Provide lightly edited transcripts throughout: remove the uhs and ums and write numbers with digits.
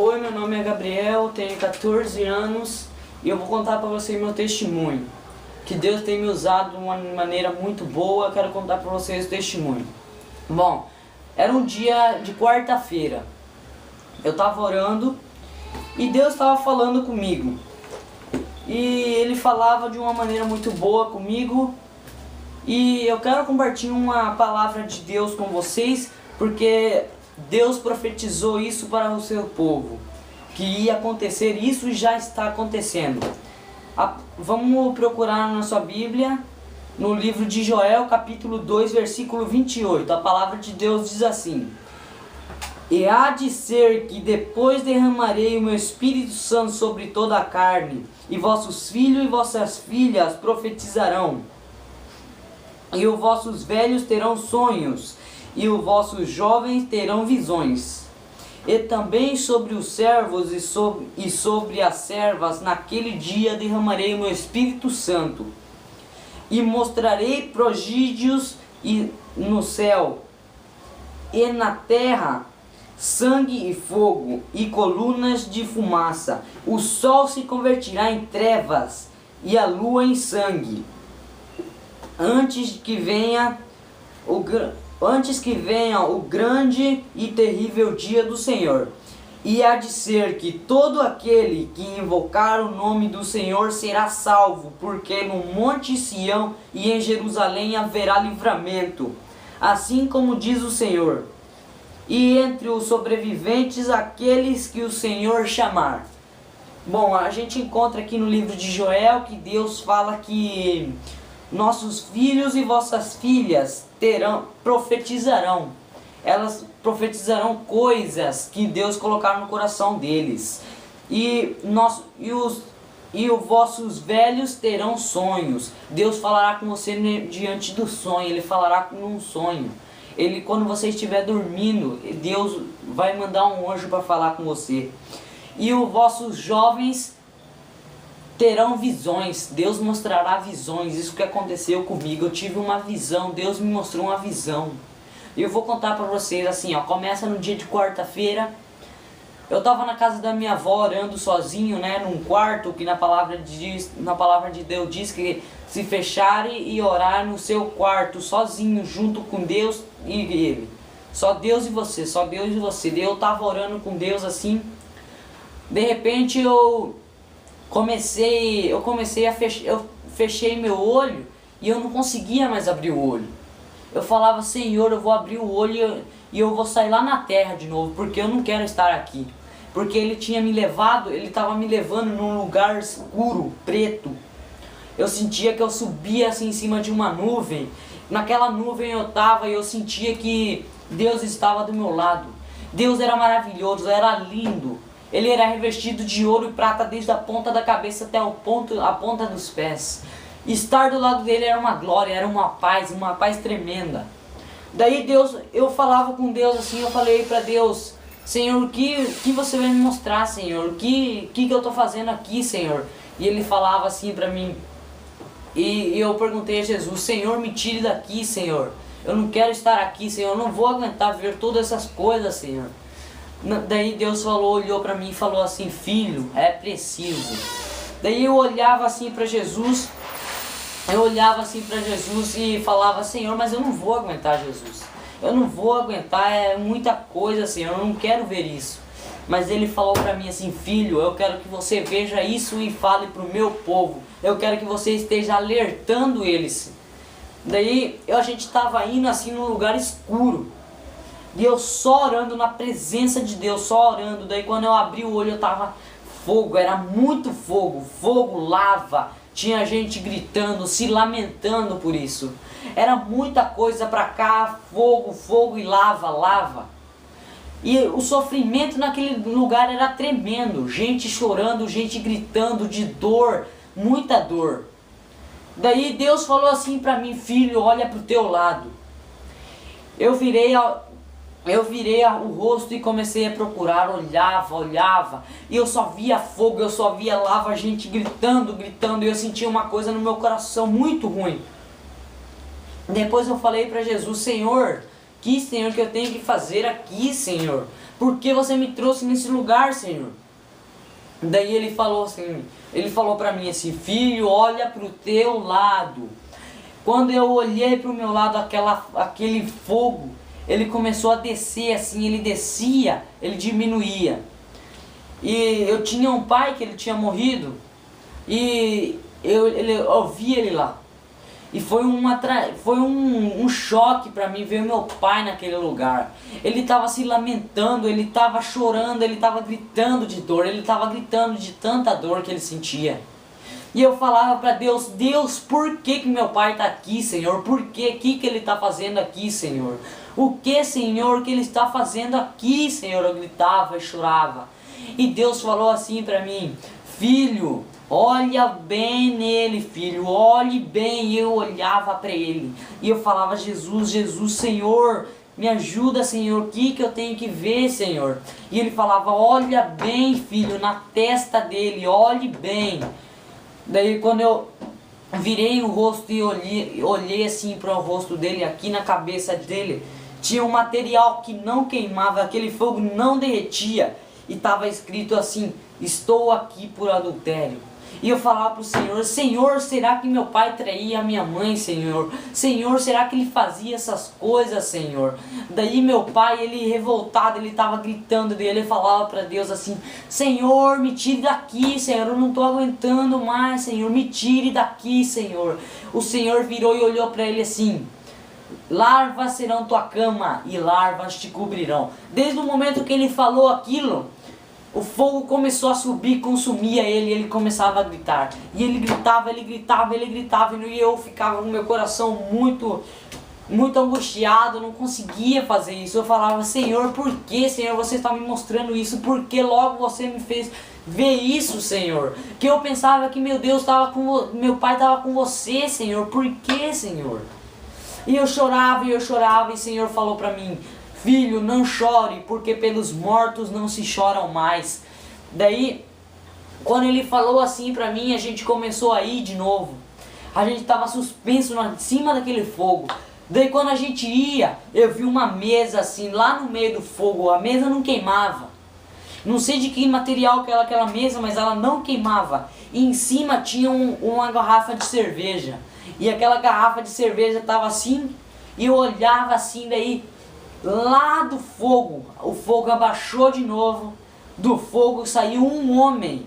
Oi, meu nome é Gabriel, tenho 14 anos e eu vou contar para você meu testemunho. Que Deus tem me usado de uma maneira muito boa, quero contar para vocês o testemunho. Bom, era um dia de quarta-feira, eu estava orando e Deus estava falando comigo. E Ele falava de uma maneira muito boa comigo e eu quero compartilhar uma palavra de Deus com vocês, porque Deus profetizou isso para o seu povo, que ia acontecer isso e já está acontecendo. Vamos procurar na sua Bíblia, no livro de Joel, capítulo 2, versículo 28. A palavra de Deus diz assim: E há de ser que depois derramarei o meu Espírito Santo sobre toda a carne, e vossos filhos e vossas filhas profetizarão, e os vossos velhos terão sonhos, e os vossos jovens terão visões. E também sobre os servos e sobre as servas naquele dia derramarei o meu Espírito Santo, e mostrarei prodígios no céu e na terra, sangue e fogo, e colunas de fumaça. O sol se converterá em trevas, e a lua em sangue, antes que venha o grande e terrível dia do Senhor. E há de ser que todo aquele que invocar o nome do Senhor será salvo, porque no monte Sião e em Jerusalém haverá livramento, assim como diz o Senhor. E entre os sobreviventes, aqueles que o Senhor chamar. Bom, a gente encontra aqui no livro de Joel que Deus fala que nossos filhos e vossas filhas profetizarão. Elas profetizarão coisas que Deus colocar no coração deles. E os vossos velhos terão sonhos. Deus falará com você diante do sonho. Ele falará com um sonho. Quando você estiver dormindo, Deus vai mandar um anjo para falar com você. E os vossos jovens terão visões. Deus mostrará visões. Isso que aconteceu comigo. Eu tive uma visão. Deus me mostrou uma visão. E eu vou contar para vocês assim, ó. Começa no dia de quarta-feira. Eu estava na casa da minha avó orando sozinho, né, num quarto, que na palavra de Deus diz que se fecharem e orar no seu quarto, sozinho, junto com Deus e Ele. Só Deus e você, só Deus e você. Eu estava orando com Deus assim. De repente eu fechei meu olho e eu não conseguia mais abrir o olho. Eu falava: Senhor, eu vou abrir o olho e eu vou sair lá na terra de novo, porque eu não quero estar aqui. Porque Ele estava me levando num lugar escuro, preto. Eu sentia que eu subia assim em cima de uma nuvem. Naquela nuvem eu estava e eu sentia que Deus estava do meu lado. Deus era maravilhoso, era lindo. Ele era revestido de ouro e prata desde a ponta da cabeça até a ponta dos pés. Estar do lado dele era uma glória, era uma paz tremenda. Daí eu falava com Deus assim, eu falei para Deus: Senhor, o que você vai me mostrar, Senhor? O que eu estou fazendo aqui, Senhor? E Ele falava assim para mim. E eu perguntei a Jesus: Senhor, me tire daqui, Senhor. Eu não quero estar aqui, Senhor. Eu não vou aguentar ver todas essas coisas, Senhor. Daí Deus olhou para mim e falou assim: filho, é preciso. Daí eu olhava assim para Jesus. E falava: Senhor, mas eu não vou aguentar, Jesus. Eu não vou aguentar, é muita coisa, Senhor. Eu não quero ver isso. Mas Ele falou para mim assim: filho, eu quero que você veja isso e fale para o meu povo. Eu quero que você esteja alertando eles. Daí a gente estava indo assim num lugar escuro. E eu só orando na presença de Deus, só orando. Daí quando eu abri o olho eu tava fogo, era muito fogo, lava. Tinha gente gritando, se lamentando por isso. Era muita coisa pra cá, fogo e lava. E o sofrimento naquele lugar era tremendo. Gente chorando, gente gritando de dor, muita dor. Daí Deus falou assim pra mim: filho, olha pro teu lado. Eu virei o rosto e comecei a procurar, olhava, e eu só via fogo, eu só via lava, gente gritando, e eu sentia uma coisa no meu coração muito ruim. Depois eu falei para Jesus: Senhor, que, Senhor, que eu tenho que fazer aqui, Senhor? Por que você me trouxe nesse lugar, Senhor? Daí ele falou assim, ele falou para mim assim, filho, olha para o teu lado. Quando eu olhei para o meu lado, aquele fogo, ele começou a descer assim, ele descia, ele diminuía. E eu tinha um pai que ele tinha morrido, e eu vi ele lá. E foi um choque para mim ver meu pai naquele lugar. Ele estava se lamentando, ele estava chorando, ele estava gritando de dor, ele estava gritando de tanta dor que ele sentia. E eu falava para Deus, Deus, por que meu pai está aqui, Senhor? Por que? O que ele está fazendo aqui, Senhor? O que, Senhor, que ele está fazendo aqui, Senhor? Eu gritava e chorava. E Deus falou assim para mim, filho, olha bem nele, filho, olhe bem. E eu olhava para ele e eu falava, Jesus, Jesus, Senhor, me ajuda, Senhor, o que eu tenho que ver, Senhor? E ele falava, olha bem, filho, na testa dele, olhe bem. Daí quando eu virei o rosto e olhei assim para o rosto dele, aqui na cabeça dele, tinha um material que não queimava, aquele fogo não derretia. E estava escrito assim, estou aqui por adultério. E eu falava para o Senhor, Senhor, será que meu pai traía a minha mãe, Senhor? Senhor, será que ele fazia essas coisas, Senhor? Daí meu pai, ele revoltado, ele estava gritando dele, ele falava para Deus assim, Senhor, me tire daqui, Senhor, eu não estou aguentando mais, Senhor, me tire daqui, Senhor. O Senhor virou e olhou para ele assim, larvas serão tua cama e larvas te cobrirão. Desde o momento que ele falou aquilo, o fogo começou a subir, consumia ele, ele começava a gritar. E ele gritava, ele gritava, ele gritava. E eu ficava com meu coração muito angustiado, não conseguia fazer isso. Eu falava, Senhor, por que, Senhor, você está me mostrando isso? Por que logo você me fez ver isso, Senhor? Que eu pensava que meu Deus estava meu pai estava com você, Senhor. Por que, Senhor? E eu chorava, e o Senhor falou para mim, filho, não chore, porque pelos mortos não se choram mais. Daí, quando ele falou assim pra mim, a gente começou a ir de novo. A gente estava suspenso em cima daquele fogo. Daí quando a gente ia, eu vi uma mesa assim, lá no meio do fogo. A mesa não queimava. Não sei de que material que era aquela mesa, mas ela não queimava. E em cima tinha uma garrafa de cerveja. E aquela garrafa de cerveja estava assim, e eu olhava assim, daí lá do fogo, o fogo abaixou de novo, do fogo saiu um homem.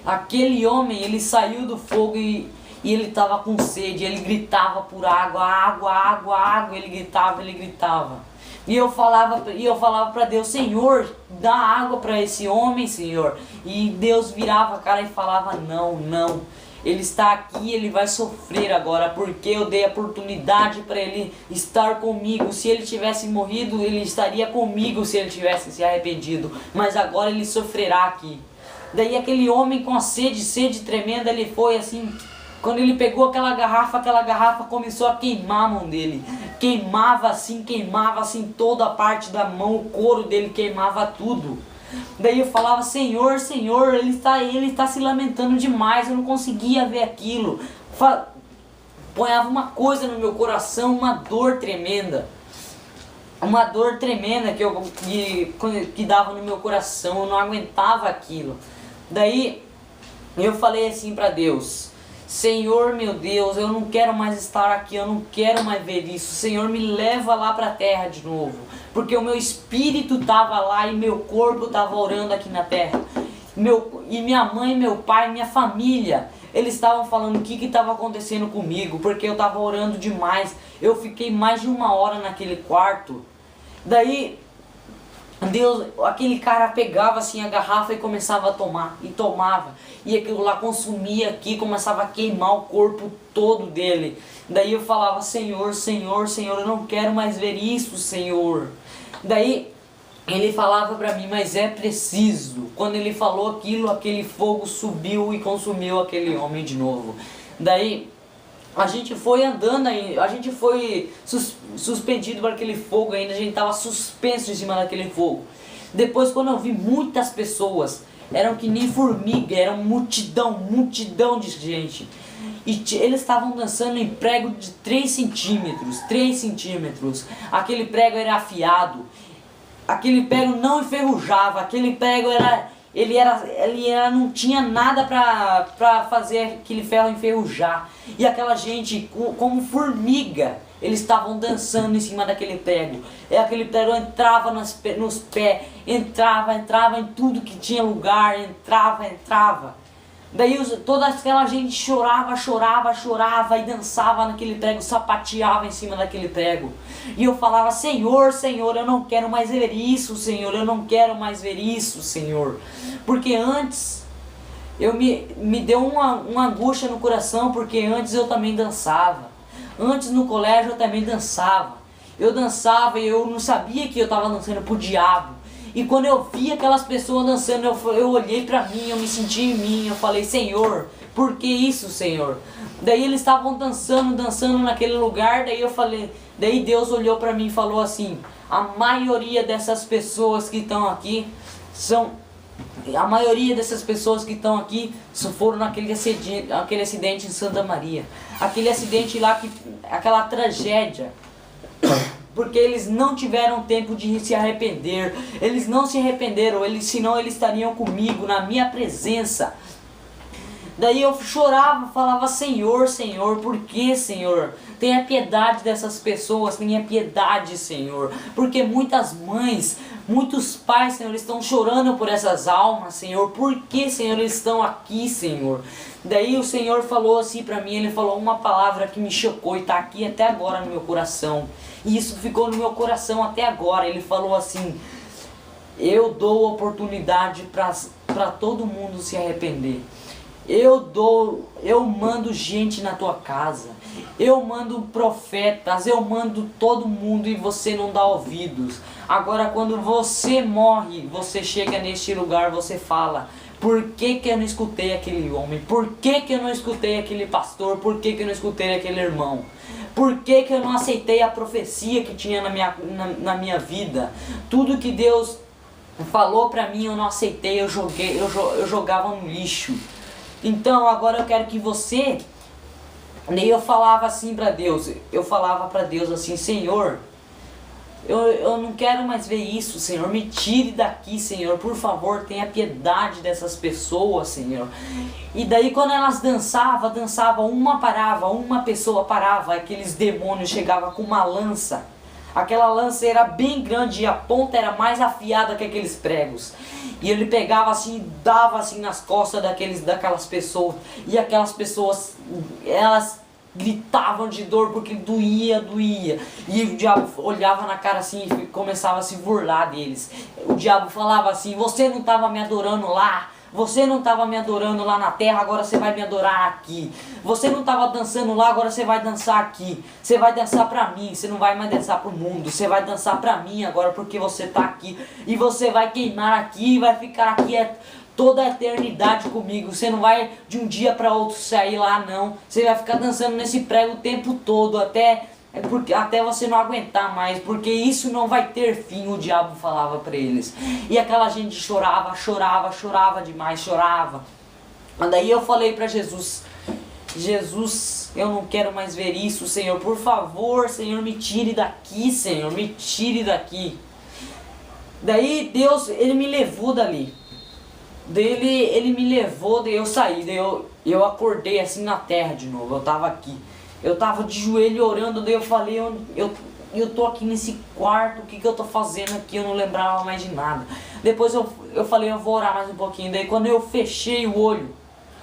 Aquele homem, ele saiu do fogo e ele estava com sede, ele gritava por água, água, água, água, ele gritava. E eu falava para Deus, Senhor, dá água para esse homem, Senhor. E Deus virava a cara e falava, não, não. Ele está aqui, ele vai sofrer agora, porque eu dei a oportunidade para ele estar comigo. Se ele tivesse morrido, ele estaria comigo se ele tivesse se arrependido. Mas agora ele sofrerá aqui. Daí aquele homem com a sede tremenda, ele foi assim, quando ele pegou aquela garrafa começou a queimar a mão dele. Queimava assim toda a parte da mão, o couro dele queimava tudo. Daí eu falava, Senhor, Senhor, ele está se lamentando demais, eu não conseguia ver aquilo. Ponhava uma coisa no meu coração, uma dor tremenda. Uma dor tremenda que dava no meu coração, eu não aguentava aquilo. Daí eu falei assim para Deus, Senhor, meu Deus, eu não quero mais estar aqui, eu não quero mais ver isso. Senhor, me leva lá para a terra de novo. Porque o meu espírito estava lá e meu corpo estava orando aqui na terra. E minha mãe, meu pai, minha família, eles estavam falando o que estava acontecendo comigo. Porque eu estava orando demais. Eu fiquei mais de 1 hora naquele quarto. Daí, Deus, aquele cara pegava assim a garrafa e começava a tomar. E tomava. E aquilo lá consumia aqui, começava a queimar o corpo todo dele. Daí eu falava, Senhor, Senhor, Senhor, eu não quero mais ver isso, Senhor. Daí ele falava para mim, mas é preciso. Quando ele falou aquilo, aquele fogo subiu e consumiu aquele homem de novo. Daí a gente foi andando, a gente foi suspendido por aquele fogo ainda, a gente estava suspenso em cima daquele fogo. Depois, quando eu vi muitas pessoas, eram que nem formiga, era multidão de gente. E eles estavam dançando em prego de 3 centímetros, 3 centímetros. Aquele prego era afiado. Aquele prego não enferrujava. Aquele prego não tinha nada pra fazer aquele ferro enferrujar. E aquela gente, como formiga, eles estavam dançando em cima daquele prego. E aquele prego entrava nos pés, entrava em tudo que tinha lugar, entrava. Daí toda aquela gente chorava e dançava naquele prego, sapateava em cima daquele prego. E eu falava: Senhor, Senhor, eu não quero mais ver isso, Senhor, eu não quero mais ver isso, Senhor. Porque antes, me deu uma angústia no coração, porque antes eu também dançava. Antes no colégio eu também dançava. Eu dançava e eu não sabia que eu estava dançando pro diabo. E quando eu vi aquelas pessoas dançando, eu olhei pra mim, eu me senti em mim, eu falei: Senhor, por que isso, Senhor? Daí eles estavam dançando naquele lugar, daí Deus olhou pra mim e falou assim: a maioria dessas pessoas que estão aqui foram naquele acidente em Santa Maria. Aquele acidente lá, aquela tragédia. Porque eles não tiveram tempo de se arrepender. Eles não se arrependeram, senão eles estariam comigo, na minha presença. Daí eu chorava, falava: Senhor, Senhor, por que, Senhor? Tenha piedade dessas pessoas, tenha piedade, Senhor. Porque muitas mães, muitos pais, Senhor, estão chorando por essas almas, Senhor. Por que, Senhor, eles estão aqui, Senhor? Daí o Senhor falou assim pra mim, Ele falou uma palavra que me chocou e está aqui até agora no meu coração. E isso ficou no meu coração até agora. Ele falou assim: eu dou oportunidade para todo mundo se arrepender. Eu mando gente na tua casa. Eu mando profetas, eu mando todo mundo e você não dá ouvidos. Agora quando você morre, você chega neste lugar, você fala: por que eu não escutei aquele homem? Por que eu não escutei aquele pastor? Por que eu não escutei aquele irmão? Por que eu não aceitei a profecia que tinha na minha vida? Tudo que Deus falou pra mim eu não aceitei, eu jogava no lixo. Então agora eu quero que você... Daí eu falava assim pra Deus, assim: Senhor, eu não quero mais ver isso, Senhor, me tire daqui, Senhor, por favor, tenha piedade dessas pessoas, Senhor. E daí quando elas dançavam, uma pessoa parava, aqueles demônios chegavam com uma lança. Aquela lança era bem grande e a ponta era mais afiada que aqueles pregos. E ele pegava assim e dava assim nas costas daquelas pessoas. E aquelas pessoas, elas gritavam de dor porque doía. E o diabo olhava na cara assim e começava a se burlar deles. O diabo falava assim: você não estava me adorando lá? Você não estava me adorando lá na terra, agora você vai me adorar aqui. Você não estava dançando lá, agora você vai dançar aqui. Você vai dançar pra mim, você não vai mais dançar pro mundo. Você vai dançar pra mim agora porque você tá aqui. E você vai queimar aqui e vai ficar aqui toda a eternidade comigo. Você não vai de um dia para outro sair lá, não. Você vai ficar dançando nesse prego o tempo todo, até você não aguentar mais, porque isso não vai ter fim, o diabo falava para eles. E aquela gente chorava demais, chorava. Daí eu falei para Jesus: Jesus, eu não quero mais ver isso, Senhor, por favor, Senhor, me tire daqui, Senhor, me tire daqui. Daí Deus, Ele me levou dali. Ele me levou, daí eu saí, daí eu acordei assim na terra de novo, eu tava aqui. Eu tava de joelho orando, daí eu falei: eu tô aqui nesse quarto, o que eu tô fazendo aqui? Eu não lembrava mais de nada. Depois eu falei: eu vou orar mais um pouquinho. Daí quando eu fechei o olho,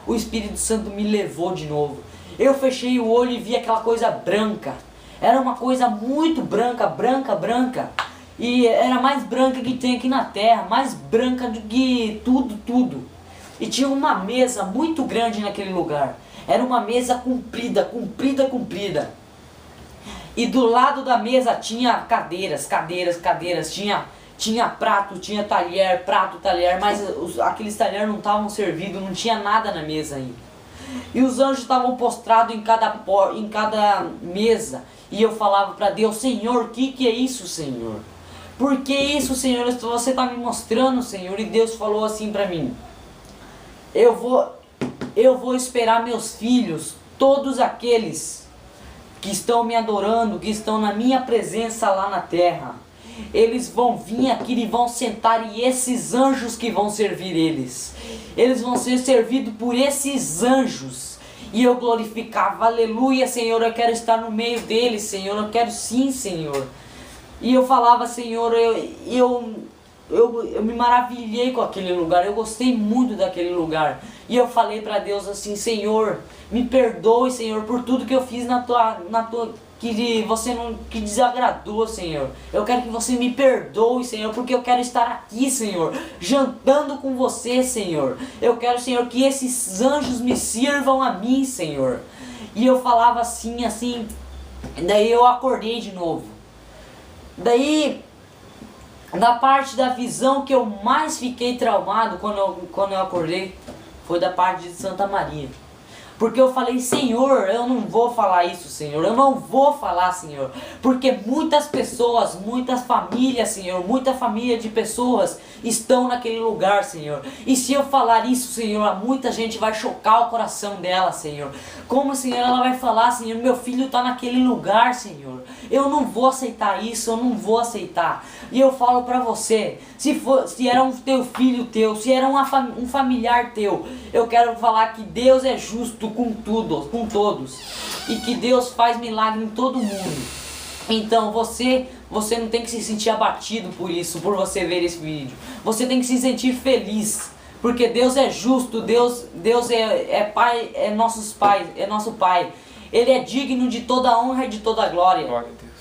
o Espírito Santo me levou de novo. Eu fechei o olho e vi aquela coisa branca. Era uma coisa muito branca. E era mais branca que tem aqui na terra, mais branca do que tudo. E tinha uma mesa muito grande naquele lugar. Era uma mesa comprida. E do lado da mesa tinha cadeiras. Tinha prato, tinha talher, mas aqueles talheres não estavam servidos, não tinha nada na mesa ainda. E os anjos estavam postrados em cada mesa. E eu falava para Deus: Senhor, o que é isso, Senhor? Por que isso, Senhor? Você está me mostrando, Senhor. E Deus falou assim para mim: eu vou esperar meus filhos todos aqueles que estão me adorando, que estão na minha presença lá na terra, eles vão vir aqui e vão sentar, e esses anjos que vão servir eles vão ser servidos por esses anjos. E eu glorificava, aleluia, Senhor, eu quero estar no meio deles, Senhor, eu quero sim, Senhor. E eu falava, Senhor, eu me maravilhei com aquele lugar, eu gostei muito daquele lugar. E eu falei para Deus assim, Senhor, me perdoe, Senhor, por tudo que eu fiz que desagradou, Senhor. Eu quero que você me perdoe, Senhor, porque eu quero estar aqui, Senhor, jantando com você, Senhor. Eu quero, Senhor, que esses anjos me sirvam a mim, Senhor. E eu falava assim, daí eu acordei de novo. Daí, da parte da visão que eu mais fiquei traumado quando eu acordei, foi da parte de Santa Maria. Porque eu falei, Senhor, eu não vou falar isso, Senhor. Eu não vou falar, Senhor. Porque muitas pessoas, muitas famílias, Senhor, muita família de pessoas estão naquele lugar, Senhor. E se eu falar isso, Senhor, muita gente vai chocar o coração dela, Senhor. Como, Senhor, ela vai falar, Senhor, meu filho está naquele lugar, Senhor. Eu não vou aceitar isso, eu não vou aceitar. E eu falo para você, se era um teu filho teu, se era um familiar teu, eu quero falar que Deus é justo com todos, e que Deus faz milagre em todo mundo. Então você não tem que se sentir abatido por isso, por você ver esse vídeo. Você tem que se sentir feliz, porque Deus é justo, Deus é Pai, é nosso Pai. Ele é digno de toda honra e de toda glória. Glória a Deus.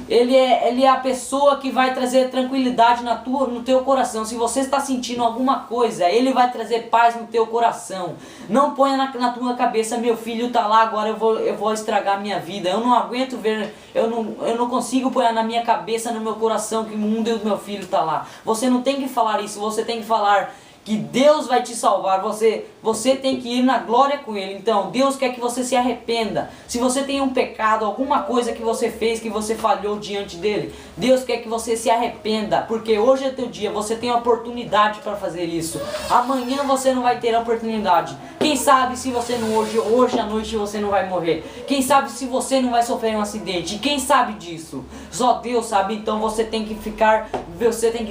Ele é a pessoa que vai trazer tranquilidade no teu coração. Se você está sentindo alguma coisa, Ele vai trazer paz no teu coração. Não ponha na tua cabeça, meu filho está lá, agora eu vou estragar a minha vida. Eu não aguento ver, eu não consigo pôr na minha cabeça, no meu coração, que o mundo do meu filho está lá. Você não tem que falar isso, você tem que falar que Deus vai te salvar, você tem que ir na glória com Ele. Então Deus quer que você se arrependa. Se você tem um pecado, alguma coisa que você fez, que você falhou diante dele, Deus quer que você se arrependa, porque hoje é teu dia, você tem a oportunidade para fazer isso. Amanhã você não vai ter a oportunidade. Quem sabe se você não hoje à noite você não vai morrer. Quem sabe se você não vai sofrer um acidente. Quem sabe disso? Só Deus sabe. Então você tem que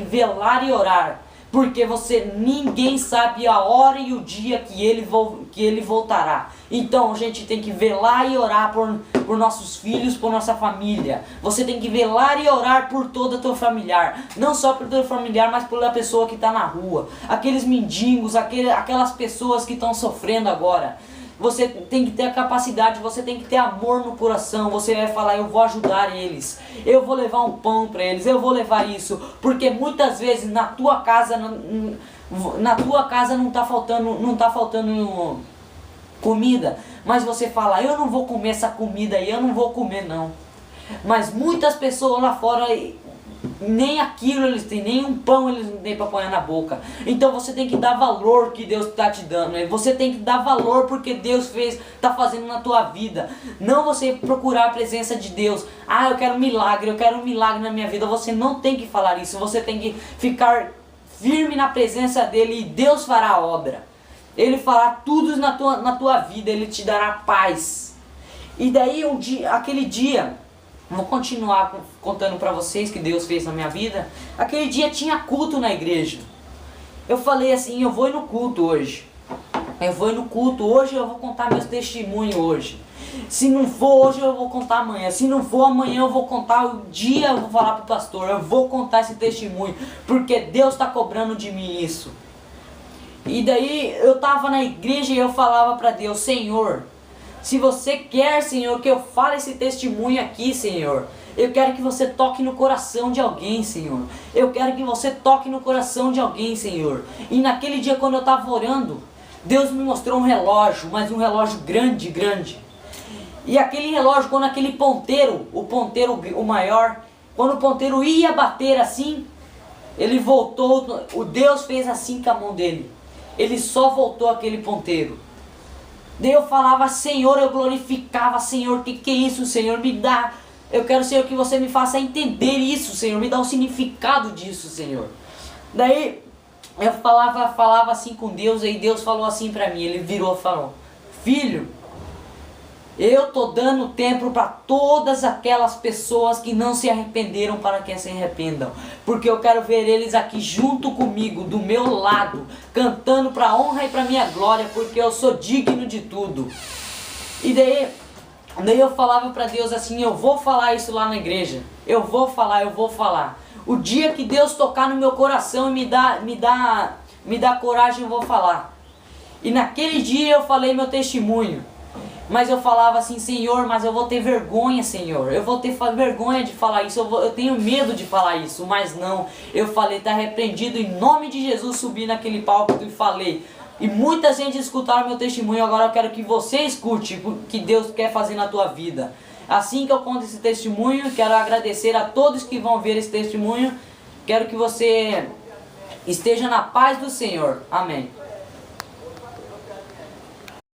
velar e orar. Porque ninguém sabe a hora e o dia que ele voltará. Então a gente tem que velar e orar por nossos filhos, por nossa família. Você tem que velar e orar por todo o teu familiar. Não só por teu familiar, mas pela pessoa que está na rua. Aqueles mendigos, aquelas pessoas que estão sofrendo agora. Você tem que ter a capacidade, você tem que ter amor no coração. Você vai falar, eu vou ajudar eles, eu vou levar um pão para eles, eu vou levar isso. Porque muitas vezes na tua casa não está faltando comida, mas você fala, eu não vou comer essa comida aí, eu não vou comer não. Mas muitas pessoas lá fora, nem aquilo eles têm, nem um pão eles não têm para pôr na boca. Então você tem que dar valor que Deus está te dando. Você tem que dar valor porque Deus está fazendo na tua vida. Não você procurar a presença de Deus. Ah, eu quero um milagre na minha vida. Você não tem que falar isso. Você tem que ficar firme na presença dele e Deus fará a obra. Ele fará tudo na tua vida. Ele te dará paz. E daí aquele dia, vou continuar contando para vocês que Deus fez na minha vida. Aquele dia tinha culto na igreja. Eu falei assim, eu vou ir no culto hoje. Hoje eu vou contar meus testemunhos hoje. Se não for hoje eu vou contar amanhã. Se não for amanhã eu vou contar o dia, eu vou falar pro pastor. Eu vou contar esse testemunho, porque Deus está cobrando de mim isso. E daí eu tava na igreja e eu falava para Deus, Senhor, se você quer, Senhor, que eu fale esse testemunho aqui, Senhor, eu quero que você toque no coração de alguém, Senhor. Eu quero que você toque no coração de alguém, Senhor. E naquele dia quando eu estava orando, Deus me mostrou um relógio, mas um relógio grande, grande. E aquele relógio, quando aquele ponteiro, o maior, quando o ponteiro ia bater assim, ele voltou, o Deus fez assim com a mão dele. Ele só voltou aquele ponteiro. Daí eu falava, Senhor, eu glorificava, Senhor, que é isso, Senhor, me dá. Eu quero, Senhor, que você me faça entender isso, Senhor, me dá o significado disso, Senhor. Daí eu falava assim com Deus, e Deus falou assim pra mim, ele virou e falou, filho, Eu tô dando tempo para todas aquelas pessoas que não se arrependeram, para que se arrependam. Porque eu quero ver eles aqui junto comigo, do meu lado, cantando para honra e para minha glória, porque eu sou digno de tudo. E daí eu falava para Deus assim, eu vou falar isso lá na igreja. Eu vou falar. O dia que Deus tocar no meu coração e me dá coragem, eu vou falar. E naquele dia eu falei meu testemunho. Mas eu falava assim, Senhor, mas eu vou ter vergonha, Senhor. Eu vou ter vergonha de falar isso. Eu tenho medo de falar isso. Mas não, eu falei, tá repreendido em nome de Jesus. Subi naquele palco e falei. E muita gente escutaram meu testemunho. Agora eu quero que você escute o que Deus quer fazer na tua vida. Assim que eu conto esse testemunho, quero agradecer a todos que vão ver esse testemunho. Quero que você esteja na paz do Senhor. Amém.